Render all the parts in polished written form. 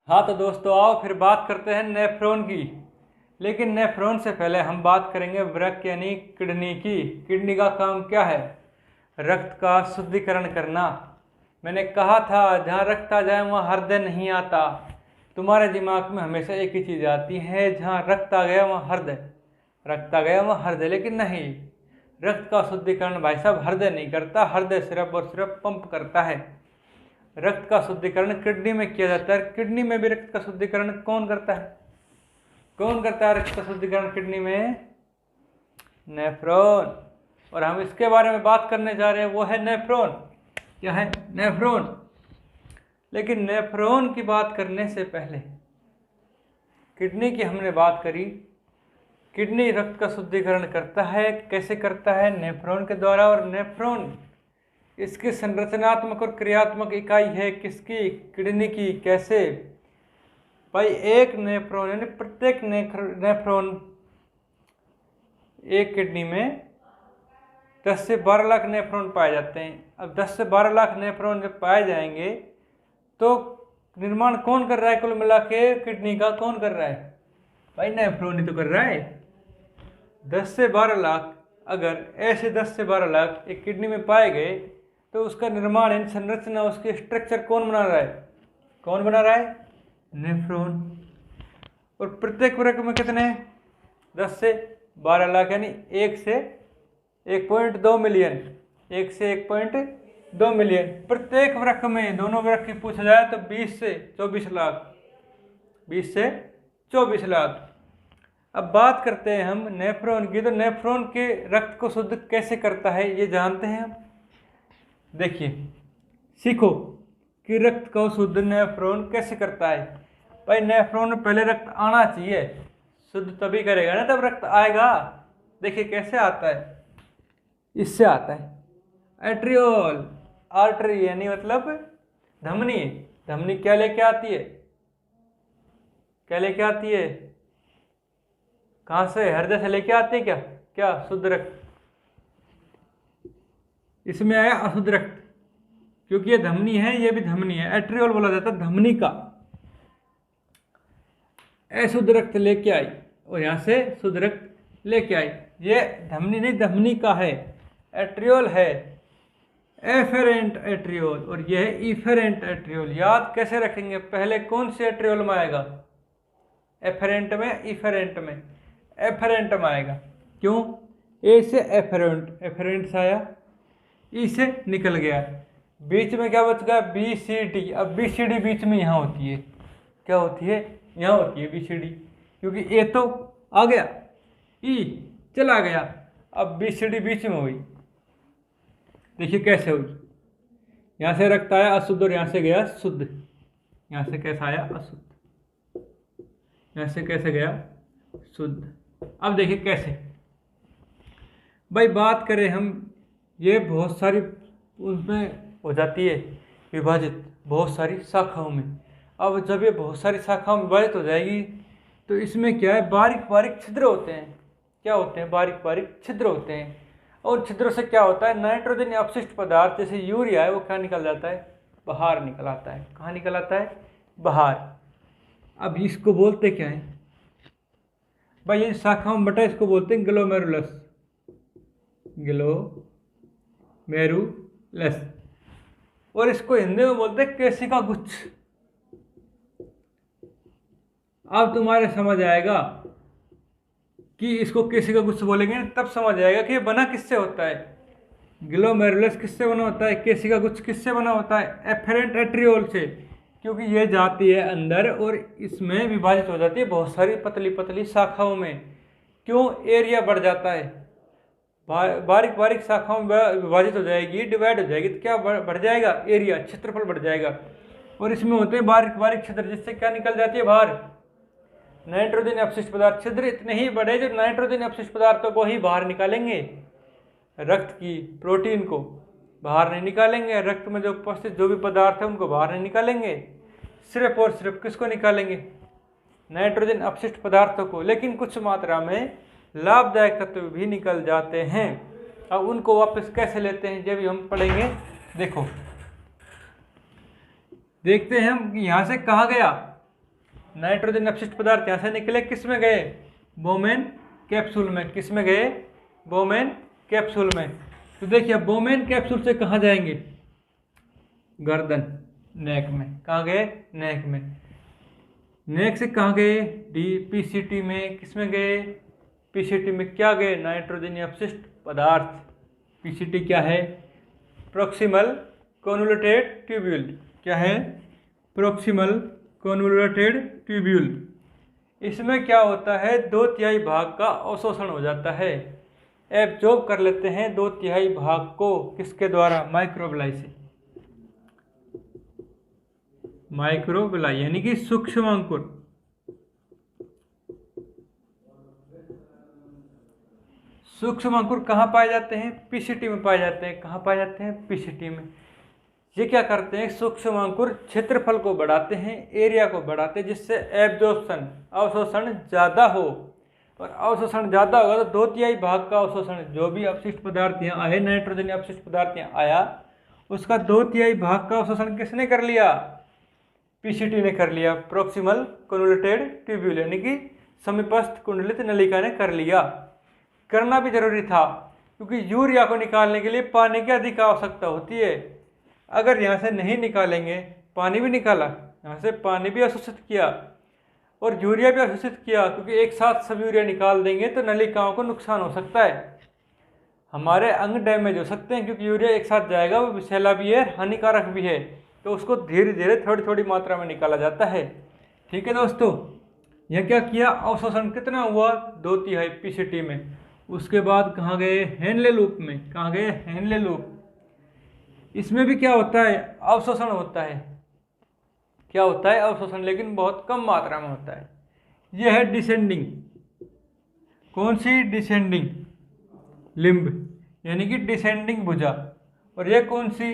हाँ तो दोस्तों आओ फिर बात करते हैं नेफ्रॉन की। लेकिन नेफ्रॉन से पहले हम बात करेंगे वृक्क यानी किडनी की। किडनी का काम क्या है? रक्त का शुद्धिकरण करना। मैंने कहा था जहाँ रक्त आ जाए वहाँ हृदय नहीं आता। तुम्हारे दिमाग में हमेशा एक ही चीज़ आती है, जहाँ रक्त आ गया वहाँ हृदय, रक्त आ गया वहाँ हृदय। लेकिन नहीं, रक्त का शुद्धिकरण भाई साहब हृदय नहीं करता, हृदय सिर्फ और सिर्फ पंप करता है। रक्त का शुद्धिकरण किडनी में किया जाता है। किडनी में भी रक्त का शुद्धिकरण कौन करता है? कौन करता है रक्त का शुद्धिकरण किडनी में? नेफ्रॉन। और हम इसके बारे में बात करने जा रहे हैं, वो है नेफ्रॉन। क्या है? नेफ्रॉन। लेकिन नेफ्रॉन की बात करने से पहले किडनी की हमने बात करी। किडनी रक्त का शुद्धिकरण करता है, कैसे करता है? नेफ्रॉन के द्वारा। और नेफ्रॉन इसकी संरचनात्मक और क्रियात्मक इकाई है किसकी? किडनी की। कैसे भाई? एक नेफ्रॉन यानी प्रत्येक नेफ्रॉन, एक किडनी में 10 से 12 लाख नेफ्रॉन पाए जाते हैं। अब 10 से 12 लाख नेफ्रॉन जब पाए जाएंगे तो निर्माण कौन कर रहा है? कुल मिला के किडनी का कौन कर रहा है? भाई नेफ्रॉन ही तो कर रहा है। 10 से 12 लाख, अगर ऐसे 10 से 12 लाख एक किडनी में पाए गए तो उसका निर्माण इन संरचना, उसके स्ट्रक्चर कौन बना रहा है? कौन बना रहा है? नेफ्रॉन। और प्रत्येक वर्ग में कितने? 10 से 12 लाख यानी 1 से 1.2 मिलियन। 1 से 1.2 मिलियन प्रत्येक वर्ग में। दोनों वर्ग की पूछा जाए तो 20 से 24 लाख। 20 से 24 लाख। अब बात करते हैं हम नेफ्रॉन की। तो नेफ्रॉन के रक्त को शुद्ध कैसे करता है ये जानते हैं हम। देखिए, सीखो कि रक्त को शुद्ध नेफ्रॉन कैसे करता है। भाई नेफ्रॉन में पहले रक्त आना चाहिए, शुद्ध तभी करेगा ना, तब रक्त आएगा। देखिए कैसे आता है, इससे आता है। एट्रियोल, आर्टरी यानी मतलब धमनी। धमनी क्या लेके आती है? क्या लेके आती है? कहाँ से? हृदय से लेके आती है क्या? क्या? शुद्ध रक्त। इसमें आया अशुद्ध रक्त, क्योंकि ये धमनी है, ये भी धमनी है। एट्रियोल बोला जाता है धमनी का। अशुद्ध रक्त लेके आई और यहाँ से शुद्ध रक्त लेके आई। ये धमनी नहीं, धमनी का है, एट्रियोल है। एफेरेंट एट्रियोल और यह है इफेरेंट एट्रियोल। याद कैसे रखेंगे? पहले कौन से एट्रियोल में आएगा? एफेरेंट में, इफेरेंट में? एफेरेंट में आएगा। क्यों? ए से एफेरेंट, एफेरेंट से आया, ई से निकल गया, बीच में क्या बच गया? B C D. अब बी सी डी बीच में यहाँ होती है। क्या होती है? यहाँ होती है बी सी डी, क्योंकि ए तो आ गया, ई चला गया, अब बी सी डी बीच में हुई। देखिए कैसे हुई। यहाँ से रक्त आया अशुद्ध और यहाँ से गया शुद्ध। यहाँ से कैसा आया? अशुद्ध। यहाँ से कैसे गया? शुद्ध। अब देखिए कैसे। भाई बात करें हम, ये बहुत सारी उसमें हो जाती है विभाजित, बहुत सारी शाखाओं में। अब जब ये बहुत सारी शाखाओं में विभाजित हो जाएगी तो इसमें क्या है? बारीक बारीक छिद्र होते हैं। क्या होते हैं? बारीक बारीक छिद्र होते हैं। और छिद्रों से क्या होता है? नाइट्रोजन अपशिष्ट पदार्थ जैसे यूरिया है वो क्या निकल जाता है? बाहर निकल आता है। कहाँ निकल आता है? बाहर। अब इसको बोलते क्या है? भाई ये शाखाओं में बटा, इसको बोलते हैं ग्लोमेरुलस। ग्लोमेरुलस। और इसको हिंदी में बोलते हैं केशिका गुच्छ। अब तुम्हारे समझ आएगा कि इसको केशिका गुच्छ बोलेंगे, तब समझ आएगा कि ये बना किससे होता है। ग्लोमेरुलस किससे बना होता है? केशिका गुच्छ किससे बना होता है? एफेरेंट एट्रियोल से, क्योंकि ये जाती है अंदर और इसमें विभाजित हो जाती है बहुत सारी पतली पतली शाखाओं में। क्यों? एरिया बढ़ जाता है, बारीक बारीक शाखाओं में विभाजित हो जाएगी, डिवाइड हो जाएगी, तो क्या बढ़ जाएगा? एरिया, क्षेत्रफल बढ़ जाएगा। और इसमें होते हैं बारीक बारीक छिद्र, जिससे क्या निकल जाती है बाहर? नाइट्रोजन अपशिष्ट पदार्थ। छिद्र इतने ही बड़े जो नाइट्रोजन अपशिष्ट पदार्थों को ही बाहर निकालेंगे, रक्त की प्रोटीन को बाहर नहीं निकालेंगे। रक्त में जो उपस्थित जो भी पदार्थ है उनको बाहर नहीं निकालेंगे, सिर्फ और सिर्फ किसको निकालेंगे? नाइट्रोजन अपशिष्ट पदार्थों को। लेकिन कुछ मात्रा में लाभदायक तत्व भी निकल जाते हैं। अब उनको वापस कैसे लेते हैं ये भी हम पढ़ेंगे। देखो, देखते हैं हम कि यहाँ से कहाँ गया? नाइट्रोजन अपशिष्ट पदार्थ यहाँ से निकले, किस में गए? बोमेन कैप्सूल में। किस में गए? बोमेन कैप्सूल में। तो देखिए बोमेन कैप्सूल से कहाँ जाएंगे? गर्दन, नेक में। कहाँ गए? नेक में। नेक से कहाँ गए? पीसीटी में। किस में गए? पीसीटी में क्या गए? नाइट्रोजन अपशिष्ट पदार्थ। पीसीटी क्या है? Proximal convoluted tubule. क्या है? Proximal convoluted tubule. इसमें क्या होता है? 2/3 भाग का अवशोषण हो जाता है, एब्जॉर्ब कर लेते हैं 2/3 भाग को। किसके द्वारा? माइक्रोबिलाई से। माइक्रोबिलाई यानी कि सूक्ष्म अंकुर। सूक्ष्म अंकुर कहाँ पाए जाते हैं? पीसीटी में पाए जाते हैं। कहाँ पाए जाते हैं? पीसीटी में। ये क्या करते हैं? सूक्ष्म अंकुर क्षेत्रफल को बढ़ाते हैं, एरिया को बढ़ाते हैं, जिससे एब्जॉर्प्शन अवशोषण ज़्यादा हो। और अवशोषण ज़्यादा होगा तो 2/3 भाग का अवशोषण, जो भी अपशिष्ट पदार्थ यहाँ आए, नाइट्रोजन अपशिष्ट पदार्थ यहाँ आया, उसका 2/3 भाग का अवशोषण किसने कर लिया? पीसीटी ने कर लिया, प्रॉक्सिमल कॉन्वोल्यूटेड ट्यूब्यूल यानी कि समीपस्थ कुंडलित नलिका ने कर लिया। करना भी जरूरी था, क्योंकि यूरिया को निकालने के लिए पानी की अधिक आवश्यकता होती है। अगर यहाँ से नहीं निकालेंगे, पानी भी निकाला, यहाँ से पानी भी अवशोषित किया और यूरिया भी अवशोषित किया, क्योंकि एक साथ सब यूरिया निकाल देंगे तो नलिकाओं को नुकसान हो सकता है, हमारे अंग डैमेज हो सकते हैं, क्योंकि यूरिया एक साथ जाएगा, वो विषैला भी है, हानिकारक भी है। तो उसको धीरे धीरे थोड़ी थोड़ी मात्रा में निकाला जाता है। ठीक है दोस्तों, यह क्या किया? अवशोषण कितना हुआ? 2/3 पीसीटी में। उसके बाद कहाँ गए? हेनले लूप में। कहाँ गए? Henle loop. इसमें भी क्या होता है? अवशोषण होता है। क्या होता है? अवशोषण, लेकिन बहुत कम मात्रा में होता है। यह है डिसेंडिंग। कौन सी? डिसेंडिंग लिम्ब यानी कि डिसेंडिंग भुजा। और यह कौन सी?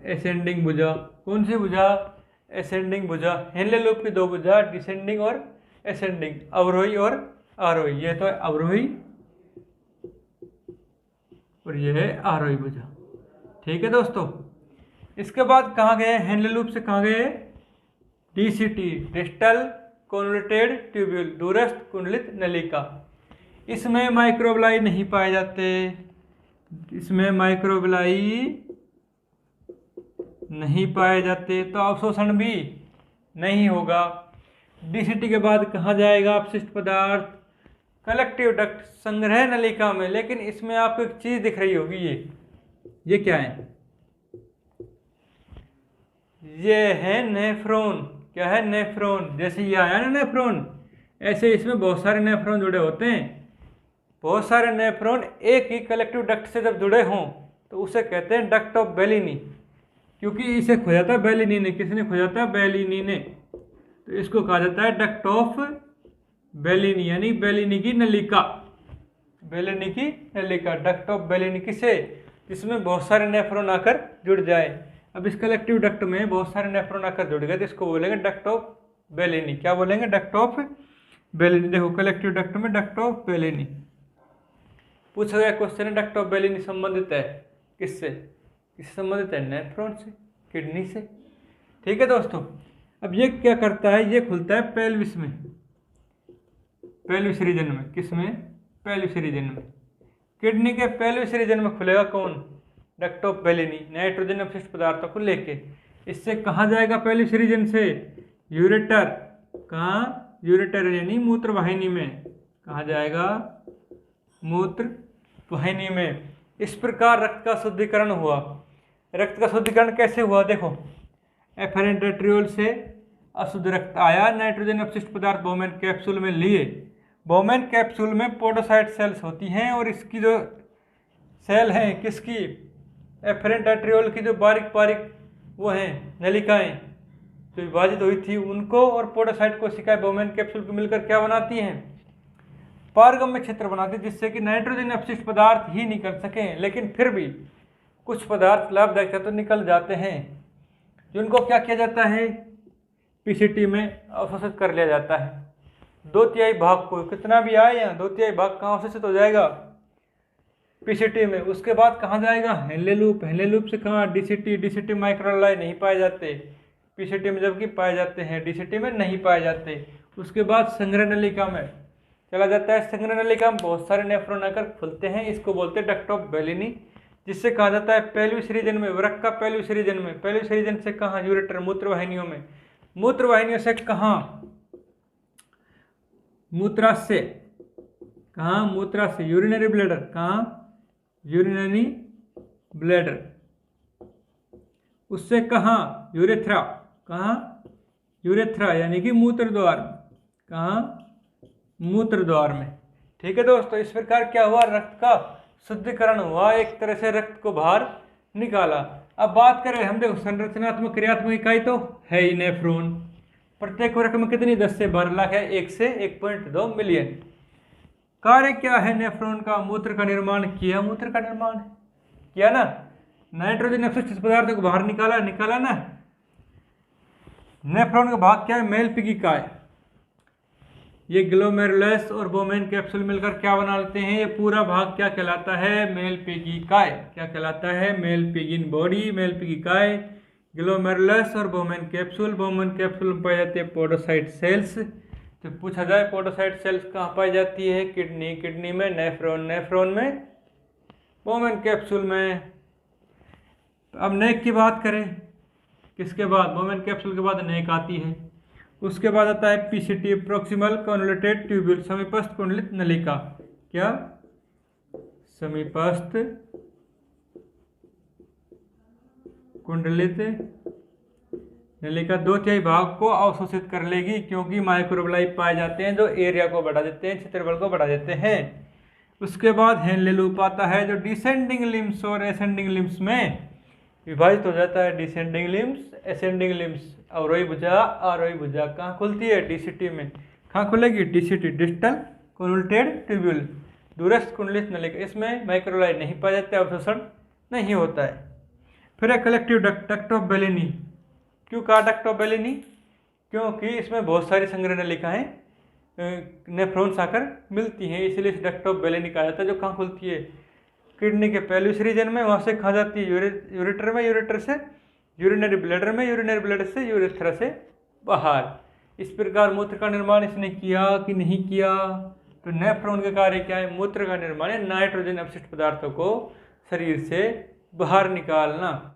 एसेंडिंग भुजा। कौन सी भुजा? एसेंडिंग भुजा। हेनले लूप की 2 भुजा, डिसेंडिंग और एसेंडिंग, अवरोही और आरोही। यह तो है अवरोही और यह है आरोही भुजा। ठीक है दोस्तों, इसके बाद कहाँ गए? हेनले लूप से कहाँ गए? डीसीटी, डिस्टल कॉन्वोल्यूटेड ट्यूब्यूल, दूरस्थ कुंडलित नलिका। इसमें माइक्रोबिलाई नहीं पाए जाते, इसमें माइक्रोबिलाई नहीं पाए जाते, तो अवशोषण भी नहीं होगा। डीसीटी के बाद कहाँ जाएगा अपशिष्ट पदार्थ? कलेक्टिव डक्ट, संग्रह नलिका में। लेकिन इसमें आपको एक चीज दिख रही होगी, ये क्या है? ये है नेफ्रॉन। क्या है? नेफ्रॉन। जैसे ये आया ना नेफ्रॉन, ऐसे इसमें बहुत सारे नेफ्रॉन जुड़े होते हैं। बहुत सारे नेफ्रॉन एक ही कलेक्टिव डक्ट से जब जुड़े हों तो उसे कहते हैं डक्ट ऑफ बेलिनी, क्योंकि इसे खोजा था बेलिनी ने। किसने खोजा था? बेलिनी ने। तो इसको कहा जाता है डक्ट ऑफ बेलिनी, यानी बेलिनी की नलिका। बेलिनी की नलिका, डक्ट ऑफ बेलिनी। किसे? जिसमें बहुत सारे नेफ्रॉन आकर जुड़ जाए। अब इस कलेक्टिव डक्ट में बहुत सारे नेफ्रॉन आकर जुड़ गए तो इसको बोलेंगे डक्ट ऑफ बेलिनी। क्या बोलेंगे? Duct of Bellini. देखो कलेक्टिव डक्ट में डक्ट ऑफ बेलिनी पूछा गया क्वेश्चन है। डक्ट ऑफ बेलिनी संबंधित है किससे? किससे संबंधित है? नेफ्रॉन से, किडनी से। ठीक है दोस्तों, अब ये क्या करता है? ये खुलता है पेल्विस में, पेल्विस रीजन में। किस में? पेल्विस रीजन में। किडनी के पेल्विस रीजन में खुलेगा कौन? डक्ट ऑफ बेलिनी, नाइट्रोजन अपशिष्ट पदार्थों को लेके। इससे कहाँ जाएगा? पेल्विस रीजन से यूरेटर। कहाँ? यूरेटर यानी मूत्र वाहिनी में। कहाँ जाएगा? मूत्र वाहिनी में। इस प्रकार रक्त का शुद्धिकरण हुआ। रक्त का शुद्धिकरण कैसे हुआ? देखो, एफेरेंट एट्रियोल से अशुद्ध रक्त आया, नाइट्रोजन अपशिष्ट पदार्थ बोमेन कैप्सूल में लिए। बोमेन कैप्सूल में पोडोसाइट सेल्स होती हैं और इसकी जो सेल हैं, किसकी? एफेरेंट एट्रियोल की जो बारीक बारीक वो हैं नलिकाएं जो विभाजित हुई थी उनको, और पोडोसाइट कोशिकाएं बोमेन कैप्सूल को मिलकर क्या बनाती हैं? पारगम्य क्षेत्र बनाती है, जिससे कि नाइट्रोजन अपशिष्ट पदार्थ ही निकल सकें। लेकिन फिर भी कुछ पदार्थ लाभदायक तो निकल जाते हैं, जिनको क्या किया जाता है? पीसीटी में अवशोषित कर लिया जाता है। 2/3 भाग को, कितना भी आए यहाँ 2/3 भाग कहाँ अवशोषित हो जाएगा? पीसीटी में। उसके बाद कहाँ जाएगा? Henle loop. हेनले लूप से कहाँ? डीसीटी। डीसीटी माइक्रोबिलाई नहीं पाए जाते। पीसीटी में जबकि पाए जाते हैं, डीसीटी में नहीं पाए जाते। उसके बाद संग्रह नलिका में चला जाता है। संग्रह नलिका में बहुत सारे नेफ्रॉन आकर खुलते हैं, इसको बोलते हैं डक्ट ऑफ बेलिनी, जिससे कहा जाता है पेल्विस रीजन में, वृक्क का पेल्विस रीजन में। पेल्विस रीजन से कहाँ? यूरेटर, मूत्रवाहिनियों में। मूत्रवाहिनियों से कहाँ? मूत्राशय। कहाँ? मूत्राशय, यूरिनरी ब्लैडर। कहाँ? Urinary bladder. उससे कहाँ? यूरेथ्रा। कहाँ? यूरेथ्रा यानी कि मूत्र द्वार। कहाँ? मूत्र द्वार में। ठीक है दोस्तों, इस प्रकार क्या हुआ? रक्त का शुद्धिकरण हुआ, एक तरह से रक्त को बाहर निकाला। अब बात करें हम, देखो संरचनात्मक क्रियात्मक इकाई तो है ही नेफ्रॉन। प्रत्येक वृक्क में कितनी? 10 से 12 लाख है, 1 से 1.2 मिलियन। कार्य क्या है नेफ्रॉन का? मूत्र का निर्माण किया, मूत्र का निर्माण किया ना, नाइट्रोजन अपशिष्ट पदार्थों को बाहर निकाला ना। नेफ्रॉन का भाग क्या है? मेल पिगिकाय। ये ग्लोमेरुलस और बोमेन कैप्सूल मिलकर क्या बना लेते हैं? ये पूरा भाग क्या कहलाता है? मेल पिगिकाय। क्या कहलाता है? मेल पिगिन बॉडी, मेल पिगिकाय, ग्लोमेरुलस और बोमेन कैप्सूल। बोमेन कैप्सूल में पाई जाती है पोडोसाइट सेल्स। तो पूछा जाए पोडोसाइट सेल्स कहाँ पाई जाती है? किडनी, किडनी में। नेफ्रॉन, नेफ्रॉन में। बोमेन कैप्सूल में। अब नेक की बात करें, किसके बाद? बोमेन कैप्सूल के बाद नेक आती है। उसके बाद आता है पीसीटी, प्रोक्सिमल कॉन्वोल्यूटेड ट्यूब्यूल, समीपस्थ कुंडलित नलिका। क्या? समीपस्थ कुंडलित नलिका 2/3 भाग को अवशोषित कर लेगी, क्योंकि माइक्रोबलाई पाए जाते हैं जो एरिया को बढ़ा देते हैं, क्षेत्रफल को बढ़ा देते हैं। उसके बाद हेनले लूप आता है, जो डिसेंडिंग लिम्स और एसेंडिंग लिम्स में विभाजित हो जाता है। Descending limbs, ascending limbs. अवरोही भुजा, आरोही भुजा कहाँ खुलती है? डीसीटी में। कहाँ खुलेगी? डीसीटी, डिस्टल कॉन्वोल्यूटेड ट्यूब्यूल, दूरस्थ कुंडलित नलिका। इसमें माइक्रोलाई नहीं पाए जाते, अवशोषण नहीं होता है। फिर है collective duct, duct of Bellini. क्यों कहा डक्ट ऑफ बेलिनी? क्योंकि इसमें बहुत सारी संग्रह नलिकाएं नेफ्रॉन्स आकर मिलती हैं, इसलिए इसे डक्ट ऑफ बेलिनी कहा जाता है। जो कहाँ खुलती है? किडनी के पेल्विस रीजन में, वहाँ से कहाँ जाती है? यूरेटर में, यूरेटर से यूरिनरी ब्लैडर में, यूरिनरी ब्लैडर से यूरेथ्रा से बाहर। इस प्रकार मूत्र का निर्माण इसने किया कि नहीं किया? तो नेफ्रॉन का कार्य क्या है? मूत्र का निर्माण है, नाइट्रोजन अपशिष्ट पदार्थों को शरीर से बाहर निकालना।